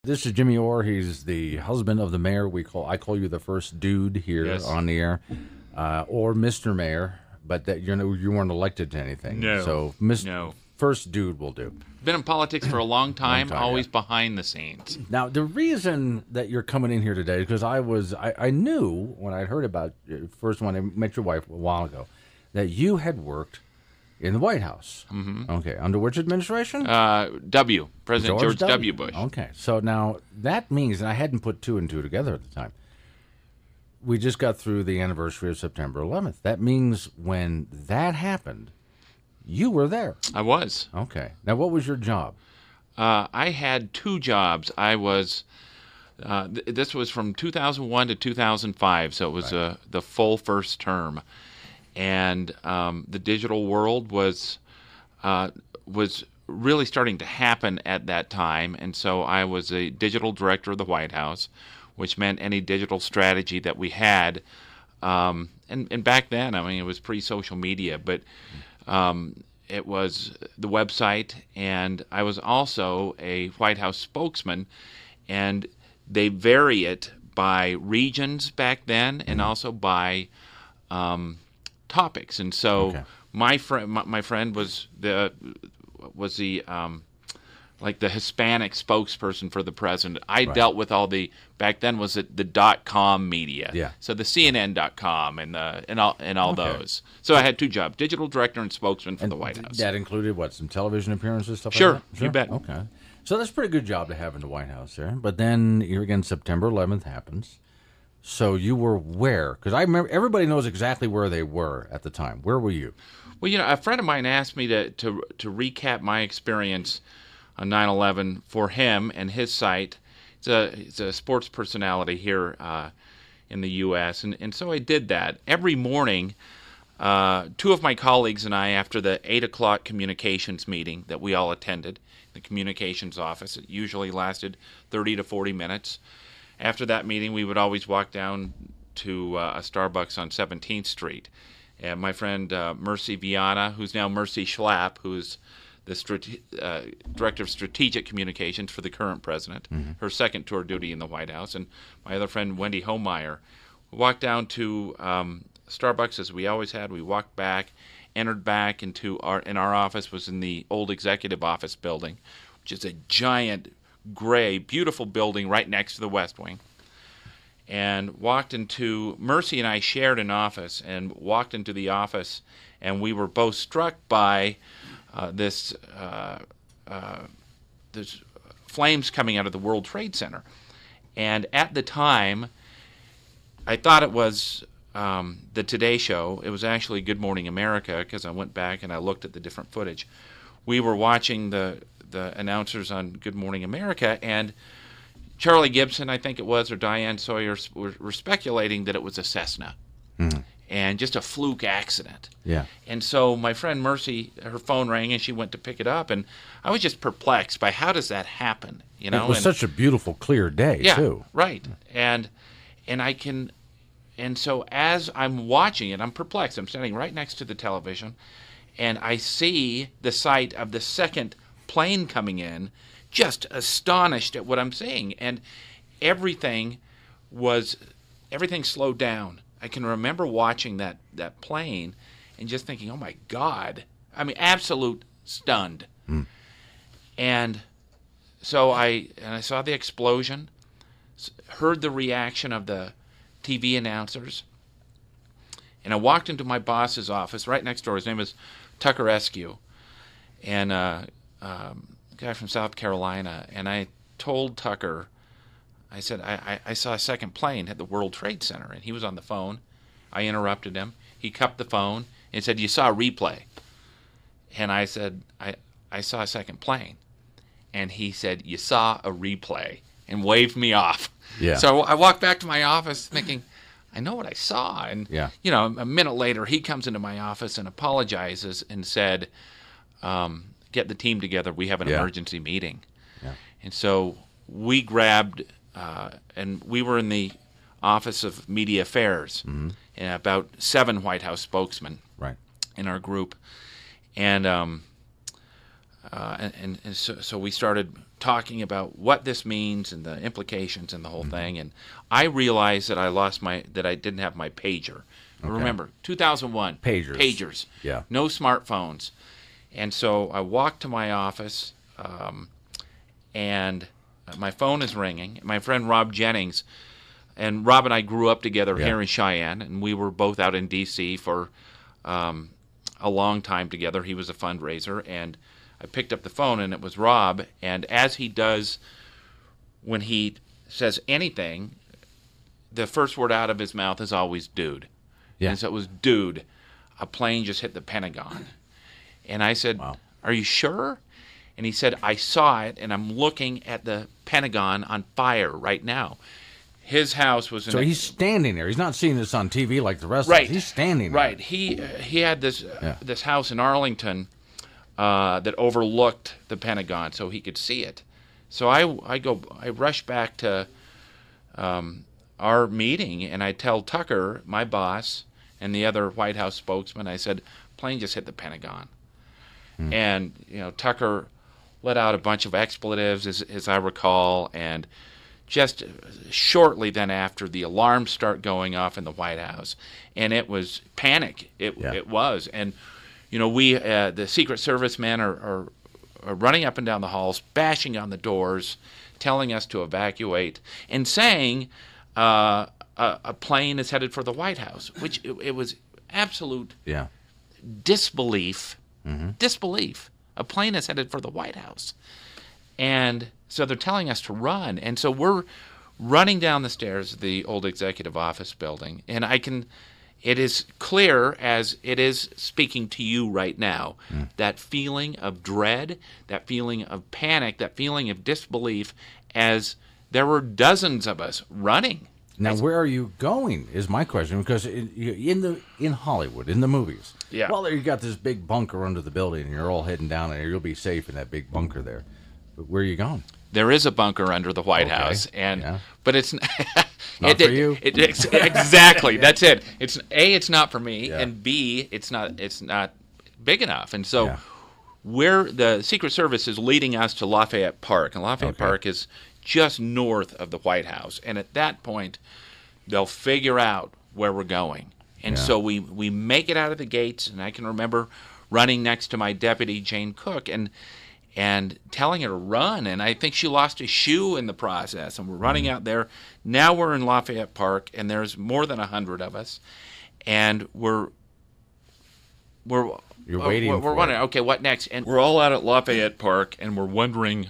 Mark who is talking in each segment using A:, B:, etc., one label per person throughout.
A: This is Jimmy Orr. He's the husband of the mayor. I call you the first dude here
B: Yes.
A: on the air, or Mr. Mayor. But that you weren't elected to anything.
B: No.
A: So
B: No.
A: first dude will do.
B: Been in politics for a long time, always
A: yeah.
B: behind the scenes.
A: Now the reason that you're coming in here today is because I knew when I heard about first when I met your wife a while ago that you had worked in the White House. Mm-hmm. Okay, under which administration?
B: President George W. Bush.
A: Okay, so now that means, and I hadn't put two and two together at the time, we just got through the anniversary of September 11th. That means when that happened, you were there.
B: I was.
A: Okay. Now, what was your job?
B: I had two jobs. I was, this was from 2001 to 2005, so it was the full first term. And the digital world was really starting to happen at that time. And so I was a digital director of the White House, which meant any digital strategy that we had. And back then, I mean, it was pre-social media, but it was the website. And I was also a White House spokesman. And they vary it by regions back then and also by topics. And so my friend was the like the Hispanic spokesperson for the president. I dealt with all the, back then was it the .com media.
A: Yeah.
B: So the CNN.com and all those. So I had two jobs: digital director and spokesman for the White House.
A: That included what, some television appearances, stuff
B: Sure,
A: like that?
B: you bet.
A: Okay. So that's a pretty good job to have in the White House there. But then here again, September 11th happens. So you were where? Because I remember everybody knows exactly where they were at the time. Where were you?
B: Well, a friend of mine asked me to recap my experience on 9/11 for him and his site. It's a sports personality here in the U.S., and so I did that. Every morning, two of my colleagues and I, after the 8 o'clock communications meeting that we all attended, the communications office, it usually lasted 30 to 40 minutes. After that meeting, we would always walk down to a Starbucks on 17th Street. And my friend Mercy Viana, who's now Mercy Schlapp, who's the Director of Strategic Communications for the current president, her second tour duty in the White House, and my other friend Wendy Homeyer. We walked down to Starbucks as we always had. We walked back, entered back into our office was in the old executive office building, which is a giant gray, beautiful building right next to the West Wing, and walked into, Mercy and I shared an office, and walked into the office, and we were both struck by this flames coming out of the World Trade Center. And at the time, I thought it was the Today Show. It was actually Good Morning America, because I went back and I looked at the different footage. We were watching the announcers on Good Morning America, and Charlie Gibson, I think it was, or Diane Sawyer were speculating that it was a Cessna and just a fluke accident.
A: Yeah.
B: And so my friend Mercy, her phone rang and she went to pick it up, and I was just perplexed by how does that happen?
A: It was such a beautiful, clear day, too.
B: Right. And so as I'm watching it, I'm perplexed. I'm standing right next to the television, and I see the sight of the second plane coming in, just astonished at what I'm seeing. And everything slowed down. I can remember watching that plane and just thinking, oh my God. I mean, absolute stunned. And so I saw the explosion, heard the reaction of the TV announcers, and I walked into my boss's office right next door. His name is Tucker Eskew, and a guy from South Carolina. And I told Tucker, I said, I saw a second plane hit the World Trade Center, and he was on the phone. I interrupted him. He cupped the phone and said, "You saw a replay." And I said, I saw a second plane. And he said, "You saw a replay," and waved me off.
A: Yeah.
B: So I walked back to my office thinking, I know what I saw. And,
A: Yeah.
B: A minute later, he comes into my office and apologizes and said, get the team together. We have an emergency meeting.
A: Yeah.
B: And so we grabbed, and we were in the Office of Media Affairs, and about 7 White House spokesmen
A: Right.
B: in our group. And so we started talking about what this means and the implications and the whole thing. And I realized that I didn't have my pager.
A: Okay.
B: Remember, 2001. Pagers.
A: Yeah.
B: No smartphones. And so I walked to my office, and my phone is ringing. My friend Rob Jennings, and Rob and I grew up together here in Cheyenne, and we were both out in D.C. for a long time together. He was a fundraiser, and I picked up the phone, and it was Rob. And as he does when he says anything, the first word out of his mouth is always "dude."
A: Yeah.
B: And so it was, "Dude, a plane just hit the Pentagon." And I said,
A: Wow.
B: "Are you sure?" And he said, "I saw it, and I'm looking at the Pentagon on fire right now." His house was in
A: So he's standing there. He's not seeing this on TV like the rest of us. He's standing there.
B: Right. He had this house in Arlington that overlooked the Pentagon, so he could see it. So I rush back to our meeting, and I tell Tucker, my boss, and the other White House spokesman, I said, "Plane just hit the Pentagon." And Tucker let out a bunch of expletives, as I recall, and just shortly then after, the alarms start going off in the White House, and it was panic. It was, and we the Secret Service men are running up and down the halls, bashing on the doors, telling us to evacuate, and saying a plane is headed for the White House, which it was absolute disbelief. Disbelief. A plane is headed for the White House. And so they're telling us to run. And so we're running down the stairs of the old executive office building. And it is clear as it is speaking to you right now, that feeling of dread, that feeling of panic, that feeling of disbelief, as there were dozens of us running.
A: Now, where are you going is my question, because in Hollywood, in the movies, well, you got this big bunker under the building, and you're all heading down there. You'll be safe in that big bunker there. But where are you going?
B: There is a bunker under the White House, but it's
A: not for you.
B: Exactly, that's it. It's A, it's not for me, and B, it's not big enough. And so, where the Secret Service is leading us to Lafayette Park, and Lafayette Park is just north of the White House, and at that point, they'll figure out where we're going. And so we make it out of the gates, and I can remember running next to my deputy, Jane Cook, and telling her to run, and I think she lost a shoe in the process, and we're running out there. Now we're in Lafayette Park, and there's more than 100 of us, and we're
A: waiting.
B: We're wondering, okay, what next? And we're all out at Lafayette Park, and we're wondering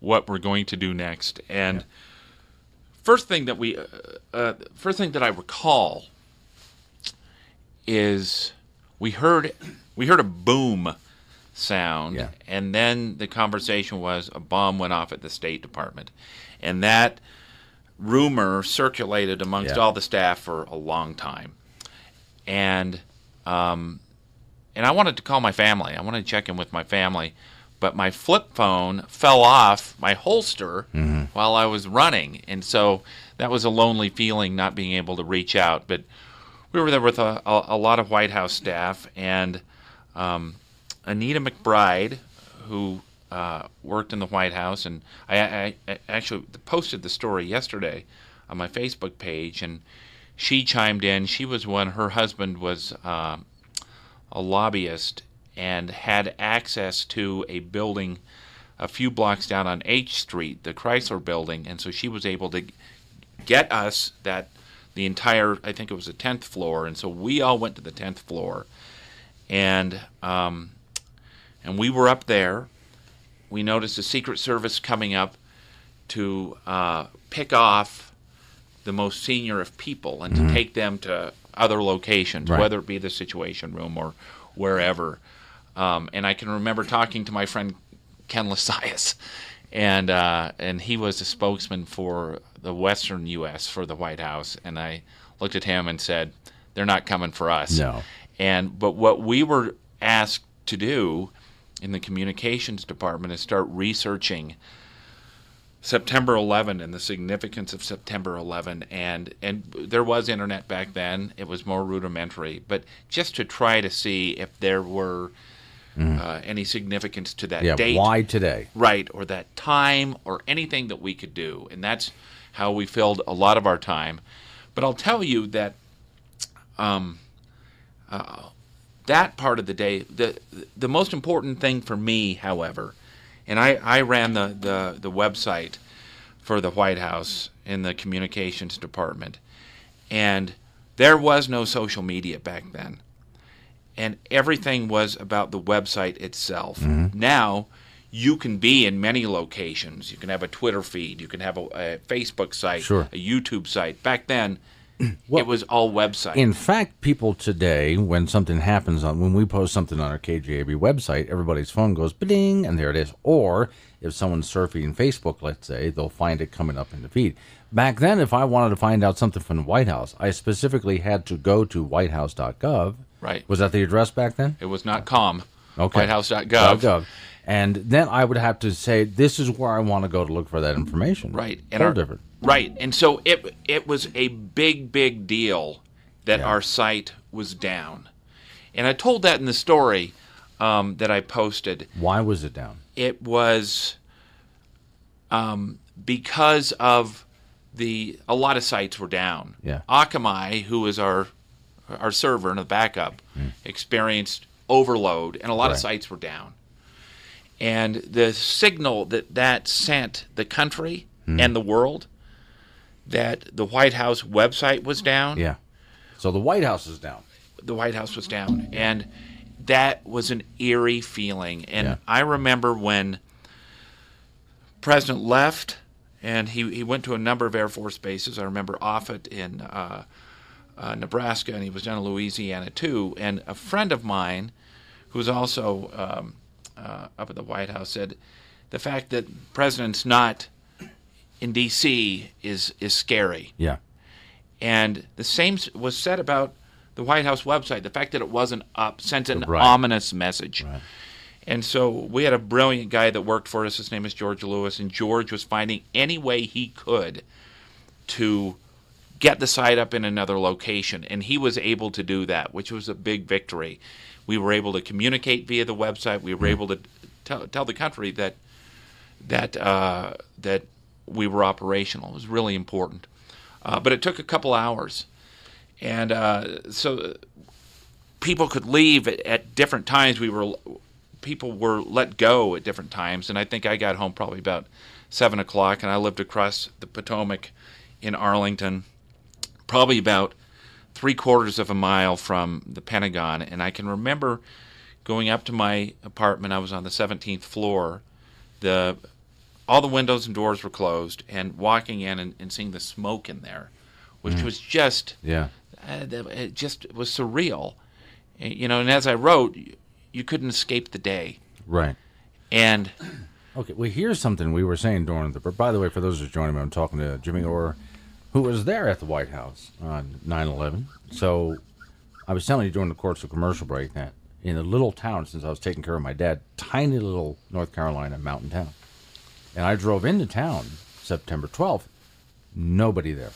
B: what we're going to do next. And first thing that I recall is we heard a boom sound, and then the conversation was a bomb went off at the State Department, and that rumor circulated amongst all the staff for a long time. And I wanted to call my family. I wanted to check in with my family, but my flip phone fell off my holster while I was running, and so that was a lonely feeling, not being able to reach out. But we were there with a lot of White House staff, and Anita McBride, who worked in the White House, and I actually posted the story yesterday on my Facebook page, and she chimed in. She was her husband was a lobbyist and had access to a building a few blocks down on H Street, the Chrysler building, and so she was able to get us the entire, I think it was the 10th floor, and so we all went to the 10th floor, and we were up there. We noticed the Secret Service coming up to pick off the most senior of people and to take them to other locations, whether it be the Situation Room or wherever. And I can remember talking to my friend Ken Lasias, and he was a spokesman for the Western U.S. for the White House, and I looked at him and said, "They're not coming for us."
A: No.
B: But what we were asked to do in the communications department is start researching September 11 and the significance of September 11, and there was internet back then. It was more rudimentary, but just to try to see if there were any significance to that
A: Yeah,
B: date.
A: why today?
B: Right, or that time, or anything that we could do. And that's how we filled a lot of our time. But I'll tell you that that part of the day, the most important thing for me, however, and I ran the website for the White House in the communications department, and there was no social media back then. And everything was about the website itself.
A: Mm-hmm.
B: Now, you can be in many locations. You can have a Twitter feed. You can have a Facebook site,
A: Sure.
B: a YouTube site. Back then,
A: Well,
B: it was all website.
A: In fact, people today, when something happens, when we post something on our KGAB website, everybody's phone goes ba-ding, and there it is. Or if someone's surfing Facebook, let's say, they'll find it coming up in the feed. Back then, if I wanted to find out something from the White House, I specifically had to go to whitehouse.gov.
B: Right.
A: Was that the address back then?
B: It was not .com.
A: Okay.
B: Whitehouse.gov.
A: And then I would have to say, this is where I want to go to look for that information.
B: Right.
A: And different.
B: Right. And so it was a big, big deal that our site was down. And I told that in the story that I posted.
A: Why was it down?
B: It was because of a lot of sites were down.
A: Yeah.
B: Akamai, who is our server and the backup, experienced overload, and a lot of sites were down. And the signal that sent the country and the world that the White House website was down.
A: Yeah. So the White House is down.
B: The White House was down. And that was an eerie feeling. And I remember when President left, and he went to a number of Air Force bases. I remember Offutt in Nebraska, and he was down in Louisiana too. And a friend of mine, who was also up at the White House, said the fact that the president's not in D.C. is scary.
A: Yeah.
B: And the same was said about the White House website. The fact that it wasn't up sent an ominous message. Right. And so we had a brilliant guy that worked for us. His name is George Lewis, and George was finding any way he could to get the site up in another location, and he was able to do that, which was a big victory. We were able to communicate via the website. We were able to tell the country that we were operational. It was really important. But it took a couple hours. And so people could leave at different times. People were let go at different times. And I think I got home probably about 7 o'clock, and I lived across the Potomac in Arlington, probably about 3/4 of a mile from the Pentagon. And I can remember going up to my apartment. I was on the 17th floor. All the windows and doors were closed, and walking in and seeing the smoke in there, which was just, it just was surreal. And as I wrote, you couldn't escape the day.
A: Right.
B: And
A: okay, well, here's something we were saying during by the way, for those who are joining me, I'm talking to Jimmy Orr, who was there at the White House on 9/11. So I was telling you during the course of commercial break that in a little town, since I was taking care of my dad, tiny little North Carolina mountain town, and I drove into town September 12th, nobody there.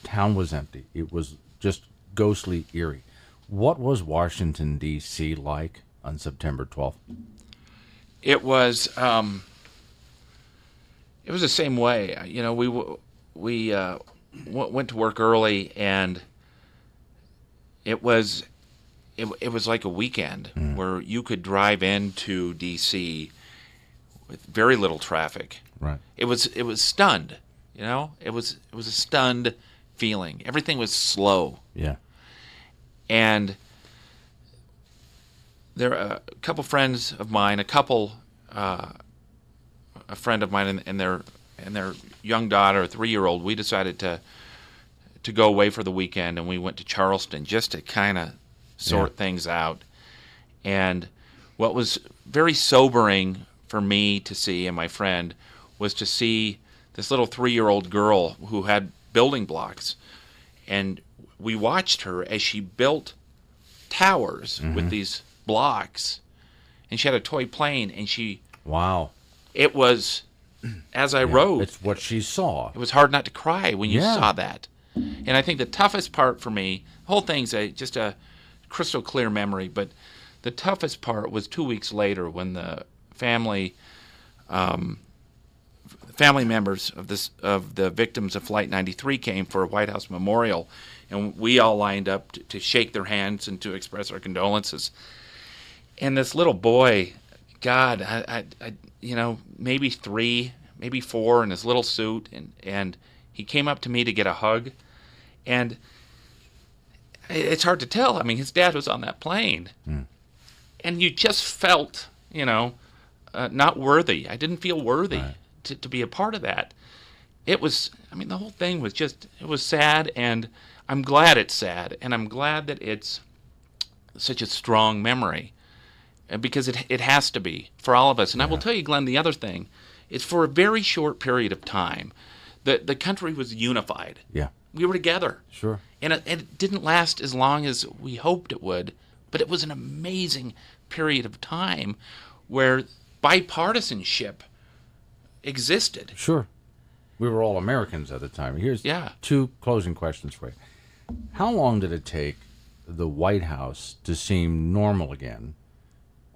A: Town was empty. It was just ghostly eerie. What was Washington, D.C. like on September 12th?
B: It was the same way. We went to work early, and it was like a weekend where you could drive into D.C. with very little traffic.
A: Right.
B: It was stunned. It was a stunned feeling. Everything was slow.
A: Yeah.
B: And there are a couple friends of mine, a friend of mine and their young daughter, a 3-year-old. We decided to go away for the weekend, and we went to Charleston just to kind of sort things out. And what was very sobering for me to see, and my friend, was to see this little 3-year-old girl who had building blocks. And we watched her as she built towers with these blocks. And she had a toy plane, and
A: Wow.
B: It was, as I wrote,
A: it's what she saw.
B: It was hard not to cry when you saw that. And I think the toughest part for me, the whole thing's just a crystal clear memory, but The toughest part was 2 weeks later when the family members of the victims of Flight 93 came for a White House memorial, and we all lined up to shake their hands and to express our condolences. And this little boy, God, I maybe 3, maybe 4, in his little suit, and he came up to me to get a hug, and it's hard to tell. I mean, his dad was on that plane, and you just felt, not worthy. I didn't feel worthy to be a part of that. It was, the whole thing was just, it was sad, and I'm glad it's sad, and I'm glad that it's such a strong memory, because it has to be for all of us. And I will tell you, Glenn, the other thing is, for a very short period of time, the country was unified.
A: Yeah.
B: We were together.
A: Sure.
B: And it didn't last as long as we hoped it would, but it was an amazing period of time where bipartisanship existed.
A: Sure. We were all Americans at the time. Here's 2 closing questions for you. How long did it take the White House to seem normal again?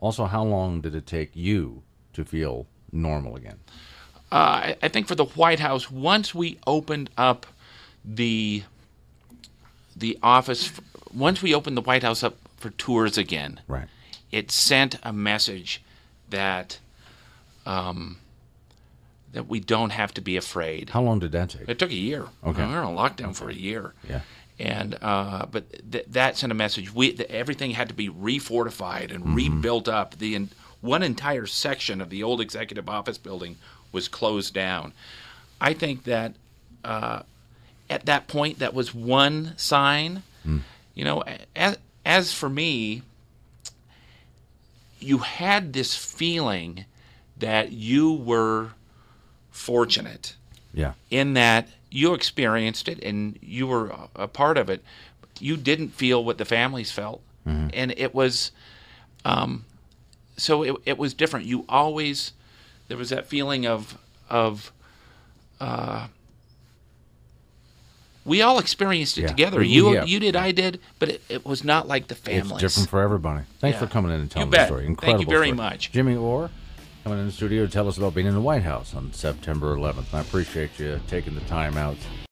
A: Also, how long did it take you to feel normal again?
B: I think for the White House, once we opened up the office, once we opened the White House up for tours again,
A: right,
B: it sent a message that that we don't have to be afraid.
A: How long did that take?
B: It took a year.
A: Okay.
B: We were on lockdown for a year.
A: Yeah.
B: And but that sent a message. Everything had to be refortified and rebuilt up. One entire section of the old executive office building was closed down. I think that at that point, that was one sign. As for me, you had this feeling that you were fortunate.
A: Yeah. In
B: that you experienced it and you were a part of it. You didn't feel what the families felt. And it was, so it was different. There was that feeling of we all experienced it together. You did, I did, but it was not like the families.
A: It's different for everybody. Thanks for coming in and telling
B: the
A: story. Incredible.
B: Thank you very
A: story.
B: much.
A: Jimmy Orr coming in the studio to tell us about being in the White House on September 11th. I appreciate you taking the time out.